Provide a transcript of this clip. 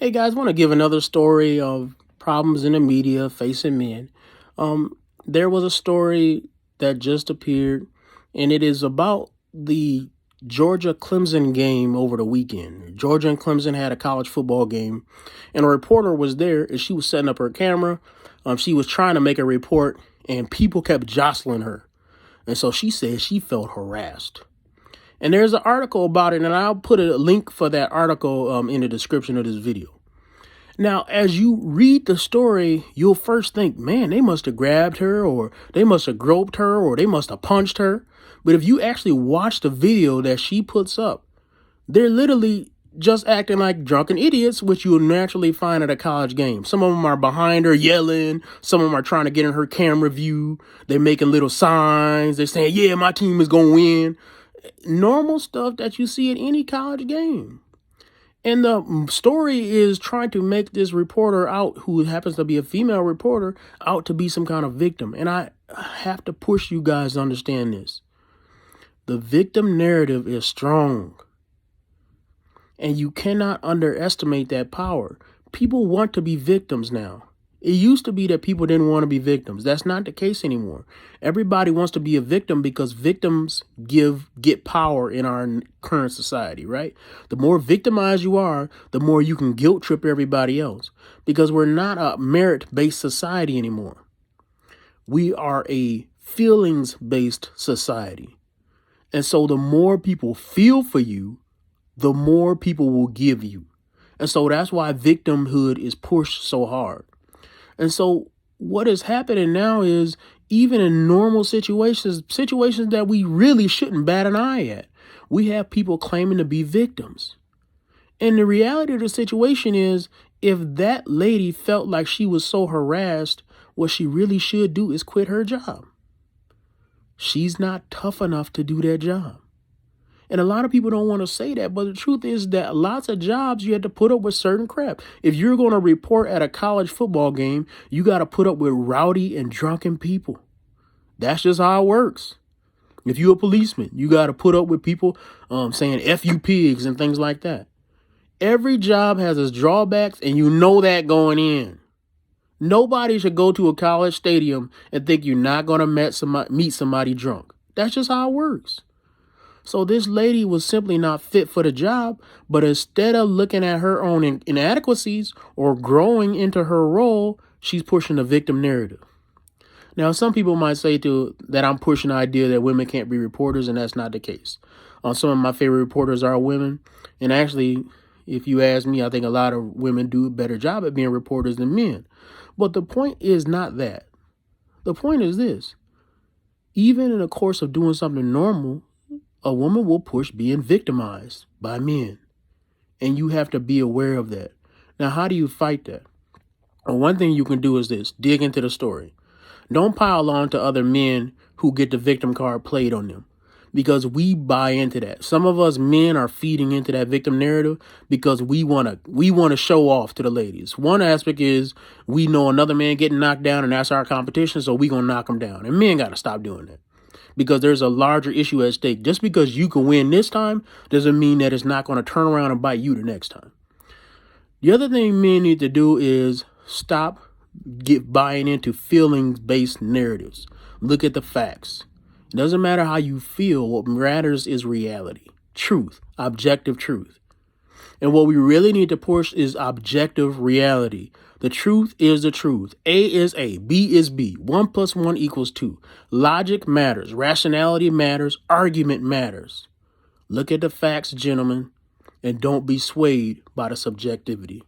Hey guys, want to give another story of problems in the media facing men. There was a story that just appeared, and it is about the Georgia Clemson game over the weekend. Georgia and Clemson had a college football game, and a reporter was there, and she was setting up her camera. She was trying to make a report, and people kept jostling her. And so she said she felt harassed. And there's an article about it, and I'll put a link for that article in the description of this video. Now, as you read the story, you'll first think, man, they must have grabbed her, or they must have groped her, or they must have punched her. But if you actually watch the video that she puts up, they're literally just acting like drunken idiots, which you'll naturally find at a college game. Some of them are behind her yelling. Some of them are trying to get in her camera view. They're making little signs. They're saying, yeah, my team is going to win. Normal stuff that you see at any college game. And the story is trying to make this reporter out, who happens to be a female reporter, out to be some kind of victim. And I have to push you guys to understand this. The victim narrative is strong. And you cannot underestimate that power. People want to be victims now. It used to be that people didn't want to be victims. That's not the case anymore. Everybody wants to be a victim because victims get power in our current society, right? The more victimized you are, the more you can guilt trip everybody else, because we're not a merit-based society anymore. We are a feelings-based society. And so the more people feel for you, the more people will give you. And so that's why victimhood is pushed so hard. And so what is happening now is, even in normal situations that we really shouldn't bat an eye at, we have people claiming to be victims. And the reality of the situation is, if that lady felt like she was so harassed, what she really should do is quit her job. She's not tough enough to do that job. And a lot of people don't want to say that, but the truth is that lots of jobs you have to put up with certain crap. If you're going to report at a college football game, you got to put up with rowdy and drunken people. That's just how it works. If you're a policeman, you got to put up with people saying F you pigs and things like that. Every job has its drawbacks, and you know that going in. Nobody should go to a college stadium and think you're not going to meet somebody drunk. That's just how it works. So this lady was simply not fit for the job, but instead of looking at her own inadequacies or growing into her role, she's pushing the victim narrative. Now, some people might say that I'm pushing the idea that women can't be reporters, and that's not the case. Some of my favorite reporters are women. And actually, if you ask me, I think a lot of women do a better job at being reporters than men. But the point is not that. The point is this. Even in the course of doing something normal, a woman will push being victimized by men. And you have to be aware of that. Now, how do you fight that? Well, one thing you can do is this: dig into the story. Don't pile on to other men who get the victim card played on them, because we buy into that. Some of us men are feeding into that victim narrative because we want to show off to the ladies. One aspect is we know another man getting knocked down, and that's our competition, so we going to knock him down. And men got to stop doing that, because there's a larger issue at stake. Just because you can win this time doesn't mean that it's not going to turn around and bite you the next time. The other thing men need to do is stop buying into feelings-based narratives. Look at the facts. It doesn't matter how you feel. What matters is reality, truth, objective truth. And what we really need to push is objective reality. The truth is the truth. A is A, B is B. 1 + 1 = 2. Logic matters. Rationality matters. Argument matters. Look at the facts, gentlemen, and don't be swayed by the subjectivity.